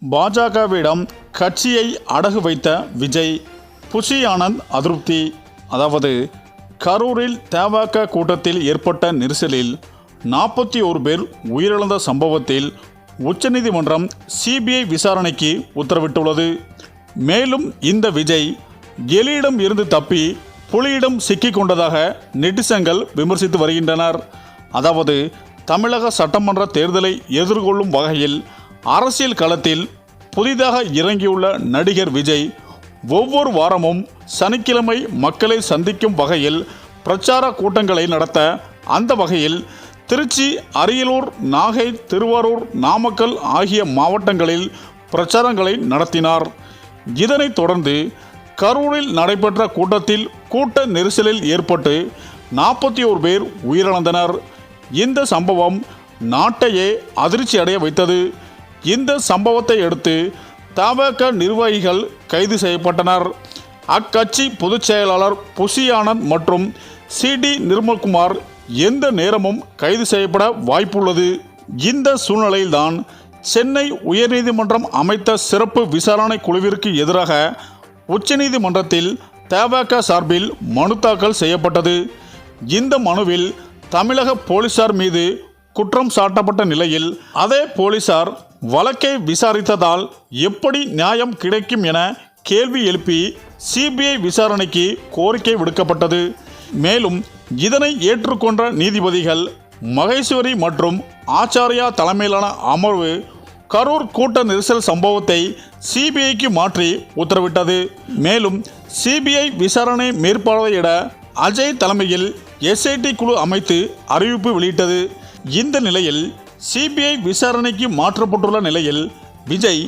பாஜகவிடம் கட்சியை அடகு வைத்த விஜய். புஷி ஆனந்த் அதிருப்தி. அதாவது கரூரில் தமாக கூட்டத்தில் ஏற்பட்ட நெரிசலில் 41 பேர் உயிரிழந்த சம்பவத்தில் உச்சநீதிமன்றம் சிபிஐ விசாரணைக்கு உத்தரவிட்டுள்ளது. மேலும் இந்த விஜய் எலியிடம் இருந்து தப்பி புலியிடம் சிக்கிக் கொண்டதாக நெட்டிசன்கள் விமர்சித்து வருகின்றனர். அதாவது தமிழக சட்டமன்ற தேர்தலை எதிர்கொள்ளும் வகையில் அரசியல் களத்தில் புதிதாக இறங்கியுள்ள நடிகர் விஜய் ஒவ்வொரு வாரமும் சனிக்கிழமை மக்களை சந்திக்கும் வகையில் பிரச்சார கூட்டங்களை நடத்த அந்த வகையில் திருச்சி, அரியலூர், நாகை, திருவாரூர், நாமக்கல் ஆகிய மாவட்டங்களில் பிரச்சாரங்களை நடத்தினார். இதனைத் தொடர்ந்து கரூரில் நடைபெற்ற கூட்டத்தில் கூட்ட நெரிசலில் ஏற்பட்டு 41 பேர் உயிரிழந்தனர். இந்த சம்பவம் நாட்டையே அதிர்ச்சி அடைய வைத்தது. இந்த சம்பவத்தை அடுத்து தமாக நிர்வாகிகள் கைது செய்யப்பட்டனர். அக்கட்சி பொதுச் செயலாளர் புஷி ஆனந்த் மற்றும் சிடி நிர்மல்குமார் எந்த நேரமும் கைது செய்யப்பட வாய்ப்புள்ளது. இந்த சூழ்நிலையில்தான் சென்னை உயர்நீதிமன்றம் அமைத்த சிறப்பு விசாரணை குழுவிற்கு எதிராக உச்சநீதிமன்றத்தில் தமாக சார்பில் மனு தாக்கல் செய்யப்பட்டது. இந்த மனுவில் தமிழக போலீசார் மீது குற்றம் சாட்டப்பட்ட நிலையில் அதே போலீசார் வழக்கை விசாரித்ததால் எப்படி நியாயம் கிடைக்கும் என கேள்வி எழுப்பி சிபிஐ விசாரணைக்கு கோரிக்கை விடுக்கப்பட்டது. மேலும் இதனை ஏற்றுக்கொண்ட நீதிபதிகள் மகேஸ்வரி மற்றும் ஆச்சாரியா தலைமையிலான அமர்வு கரூர் கூட்ட நெரிசல் சம்பவத்தை சிபிஐக்கு மாற்றி உத்தரவிட்டது. மேலும் சிபிஐ விசாரணை மேற்பார்வையிட அஜய் தலைமையில் எஸ்ஐடி குழு அமைத்து அறிவிப்பு வெளியிட்டது. இந்த நிலையில் சிபிஐ விசாரணைக்கு மாற்றப்பட்டுள்ள நிலையில் விஜய்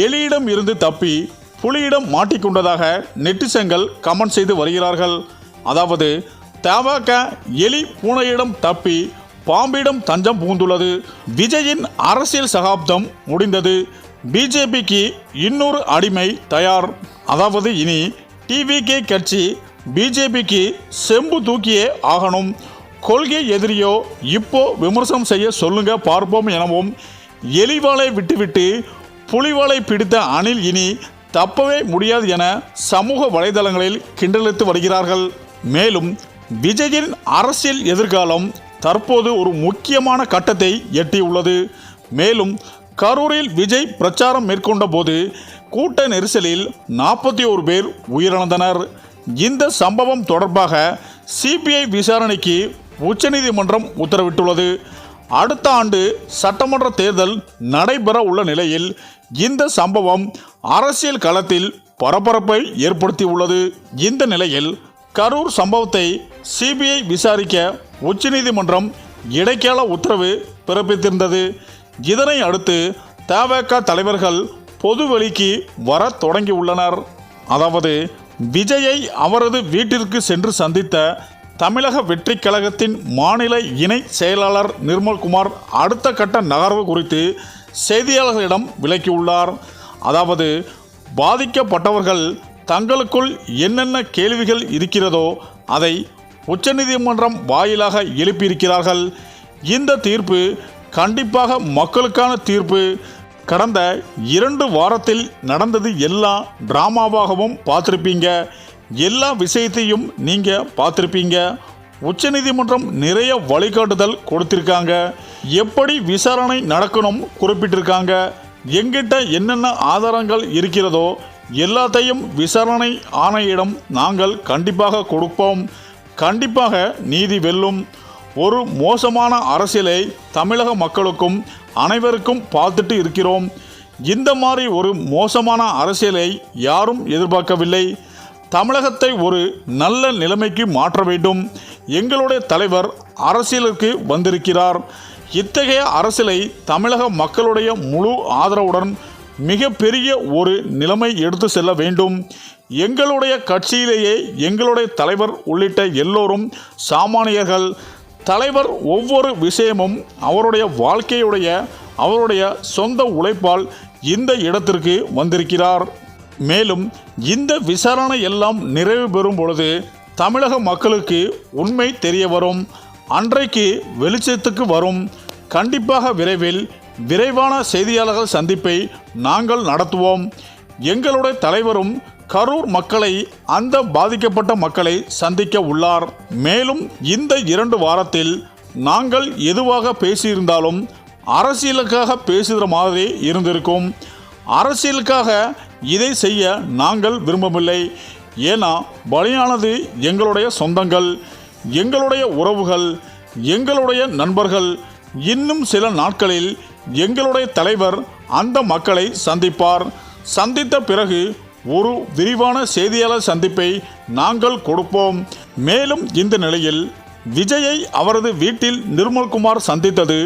எலியிடம் இருந்து தப்பி புலியிடம் மாட்டிக்கொண்டதாக நெட்டிசன்கள் கமெண்ட் செய்து வருகிறார்கள். அதாவது தமாக எலி பூனையிடம் தப்பி பாம்பிடம் தஞ்சம் புகுந்துள்ளது. விஜயின் அரசியல் சகாப்தம் முடிந்தது. பிஜேபிக்கு இன்னொரு அடிமை தயார். அதாவது இனி டிவிகே கட்சி பிஜேபிக்கு செம்பு தூக்கியே ஆகணும். கொள்கை எதிரியோ இப்போ விமர்சனம் செய்ய சொல்லுங்க பார்ப்போம் எனவும் எலிவாளை விட்டுவிட்டு புலிவாளை பிடித்த அணில் இனி தப்பவே முடியாது என சமூக வலைதளங்களில் கிண்டலித்து வருகிறார்கள். மேலும் விஜயின் அரசியல் எதிர்காலம் தற்போது ஒரு முக்கியமான கட்டத்தை எட்டியுள்ளது. மேலும் கரூரில் விஜய் பிரச்சாரம் மேற்கொண்ட போது கூட்ட நெரிசலில் 41 பேர் உயிரிழந்தனர். இந்த சம்பவம் தொடர்பாக சிபிஐ விசாரணைக்கு உச்சநீதிமன்றம் உத்தரவிட்டுள்ளது. அடுத்த ஆண்டு சட்டமன்ற தேர்தல் நடைபெற உள்ள நிலையில் இந்த சம்பவம் அரசியல் களத்தில் பரபரப்பை ஏற்படுத்தியுள்ளது. இந்த நிலையில் கரூர் சம்பவத்தை சிபிஐ விசாரிக்க உச்சநீதிமன்றம் இடைக்கால உத்தரவு பிறப்பித்திருந்தது. இதனை அடுத்து தமாக தலைவர்கள் பொதுவெளிக்கு வர தொடங்கியுள்ளனர். அதாவது விஜயை அவரது வீட்டிற்கு சென்று சந்தித்த தமிழக வெற்றி கழகத்தின் மாநில இணை செயலாளர் நிர்மல்குமார் அடுத்த கட்ட நகர்வு குறித்து செய்தியாளர்களிடம் விளக்கியுள்ளார். அதாவது பாதிக்கப்பட்டவர்கள் தங்களுக்குள் என்னென்ன கேள்விகள் இருக்கிறதோ அதை உச்சநீதிமன்றம் வாயிலாக எழுப்பியிருக்கிறார்கள். இந்த தீர்ப்பு கண்டிப்பாக மக்களுக்கான தீர்ப்பு. கடந்த 2 வாரத்தில் நடந்தது எல்லாம் டிராமாவாகவும் பார்த்துருப்பீங்க. எல்லா விஷயத்தையும் நீங்கள் பார்த்துருப்பீங்க. உச்சநீதிமன்றம் நிறைய வழிகாட்டுதல் கொடுத்திருக்காங்க. எப்படி விசாரணை நடக்கணும் குறிப்பிட்டிருக்காங்க. எங்கிட்ட என்னென்ன ஆதாரங்கள் இருக்கிறதோ எல்லாத்தையும் விசாரணை ஆணையிடம் நாங்கள் கண்டிப்பாக கொடுப்போம். கண்டிப்பாக நீதி வெல்லும். ஒரு மோசமான அரசியலை தமிழக மக்களுக்கும் அனைவருக்கும் பார்த்துட்டு இருக்கிறோம். இந்த மாதிரி ஒரு மோசமான அரசியலை யாரும் எதிர்பார்க்கவில்லை. தமிழகத்தை ஒரு நல்ல நிலைமைக்கு மாற்ற வேண்டும். எங்களுடைய தலைவர் அரசியலுக்கு வந்திருக்கிறார். இத்தகைய அரசியலை தமிழக மக்களுடைய முழு ஆதரவுடன் மிகப்பெரிய ஒரு நிலைமை எடுத்து செல்ல வேண்டும். எங்களுடைய கட்சியிலேயே எங்களுடைய தலைவர் உள்ளிட்ட எல்லோரும் சாமானியர்கள். தலைவர் ஒவ்வொரு விஷயமும் அவருடைய வாழ்க்கையுடைய அவருடைய சொந்த உழைப்பால் இந்த இடத்திற்கு வந்திருக்கிறார். மேலும் இந்த விசாரணை எல்லாம் நிறைவு பெறும் பொழுது தமிழக மக்களுக்கு உண்மை தெரிய வரும். அன்றைக்கு வெளிச்சத்துக்கு வரும். கண்டிப்பாக விரைவில் விரைவான செய்தியாளர்கள் சந்திப்பை நாங்கள் நடத்துவோம். எங்களுடைய தலைவரும் கரூர் மக்களை, அந்த பாதிக்கப்பட்ட மக்களை சந்திக்க உள்ளார். மேலும் இந்த 2 வாரத்தில் நாங்கள் எதுவாக பேசியிருந்தாலும் அரசியலுக்காக பேசுகிற மாதிரி இருந்திருக்கும். அரசியலுக்காக இதை செய்ய நாங்கள் விரும்பவில்லை. ஏன்னா பலியானது எங்களுடைய சொந்தங்கள், எங்களுடைய உறவுகள், எங்களுடைய நண்பர்கள். இன்னும் சில நாட்களில் எங்களுடைய தலைவர் அந்த மக்களை சந்திப்பார். சந்தித்த பிறகு ஒரு விரிவான செய்தியாளர் சந்திப்பை நாங்கள் கொடுப்போம். மேலும் இந்த நிலையில் விஜயை அவரது வீட்டில் நிர்மல்குமார் சந்தித்தது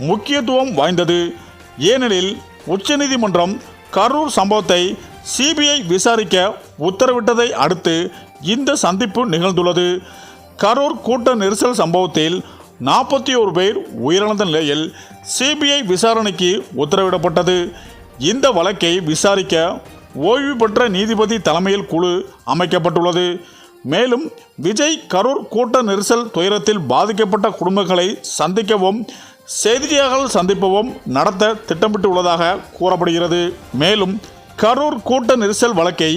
முக்கியத்துவம் வாய்ந்தது. ஏனெனில் உச்சநீதிமன்றம் கரூர் சம்பவத்தை சிபிஐ விசாரிக்க உத்தரவிட்டதை அடுத்து இந்த சந்திப்பு நிகழ்ந்துள்ளது. கரூர் கூட்ட நெரிசல் சம்பவத்தில் 41 பேர் உயிரிழந்த நிலையில் சிபிஐ விசாரணைக்கு உத்தரவிடப்பட்டது. இந்த வழக்கை விசாரிக்க ஓய்வு பெற்ற நீதிபதி தலைமையில் குழு அமைக்கப்பட்டுள்ளது. மேலும் விஜய் கரூர் கூட்ட நெரிசல் துயரத்தில் பாதிக்கப்பட்ட குடும்பங்களை சந்திக்கவும் செய்தியாளர்கள் சந்திப்பவும் நடத்த திட்டமிட்டுள்ளதாக கூறப்படுகிறது. மேலும் கரூர் கூட்ட நெரிசல் வழக்கை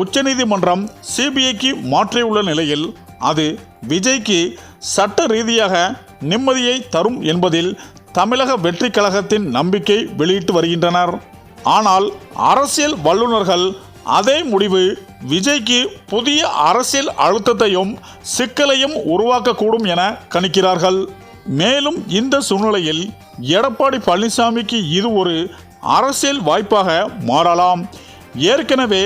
உச்சநீதிமன்றம் சிபிஐக்கு மாற்றியுள்ள நிலையில் அது விஜய்க்கு சட்ட ரீதியாக நிம்மதியை தரும் என்பதில் தமிழக வெற்றி கழகத்தின் நம்பிக்கை வெளியிட்டு வருகின்றனர். ஆனால் அரசியல் வல்லுநர்கள் அதே முடிவு விஜய்க்கு புதிய அரசியல் அழுத்தத்தையும் சிக்கலையும் உருவாக்கக்கூடும் என கணிக்கிறார்கள். மேலும் இந்த சூழ்நிலையில் எடப்பாடி பழனிசாமிக்கு இது ஒரு அரசியல் வாய்ப்பாக மாறலாம். ஏற்கனவே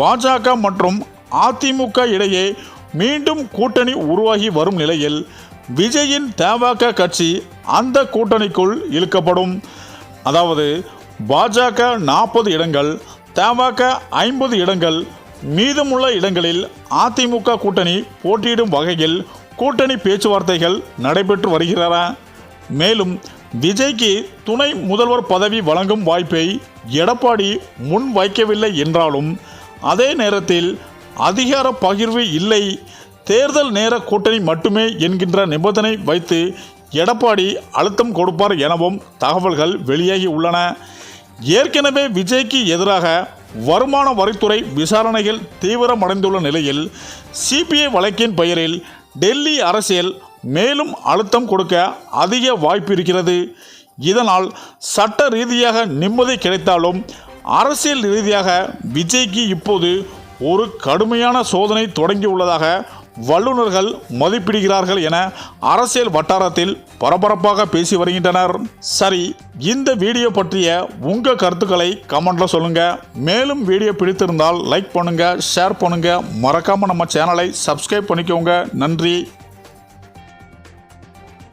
பாஜக மற்றும் அதிமுக இடையே மீண்டும் கூட்டணி உருவாகி வரும் நிலையில் விஜயின் தமாக கட்சி அந்த கூட்டணிக்குள் இழுக்கப்படும். அதாவது பாஜக 40 இடங்கள், தமாக 50 இடங்கள், மீதமுள்ள இடங்களில் அதிமுக கூட்டணி போட்டியிடும் வகையில் கூட்டணி பேச்சுவார்த்தைகள் நடைபெற்று வருகின்றன. மேலும் விஜய்க்கு துணை முதல்வர் பதவி வழங்கும் வாய்ப்பை எடப்பாடி முன் வைக்கவில்லை என்றாலும் அதே நேரத்தில் அதிகார பகிர்வு இல்லை, தேர்தல் நேர கூட்டணி மட்டுமே என்கின்ற நிபந்தனை வைத்து எடப்பாடி அழுத்தம் கொடுப்பார் எனவும் தகவல்கள் வெளியாகி உள்ளன. ஏற்கனவே விஜய்க்கு எதிராக வருமான வரித்துறை விசாரணைகள் தீவிரமடைந்துள்ள நிலையில் சிபிஐ வழக்கின் பெயரில் டெல்லி அரசியல் மேலும் அழுத்தம் கொடுக்க அதிக வாய்ப்பு இருக்கிறது. இதனால் சட்ட ரீதியாக நிம்மதி கிடைத்தாலும் அரசியல் ரீதியாக விஜய்க்கு இப்போது ஒரு கடுமையான சோதனை தொடங்கியுள்ளதாக வல்லுநர்கள் மதிப்பிடுகிறார்கள் என அரசியல் வட்டாரத்தில் பரபரப்பாக பேசி வருகின்றனர். சரி, இந்த வீடியோ பற்றிய உங்கள் கருத்துக்களை கமெண்ட்ல சொல்லுங்க. மேலும் வீடியோ பிடித்திருந்தால் லைக் பண்ணுங்க, ஷேர் பண்ணுங்க, மறக்காம நம்ம சேனலை சப்ஸ்கிரைப் பண்ணிக்கோங்க. நன்றி.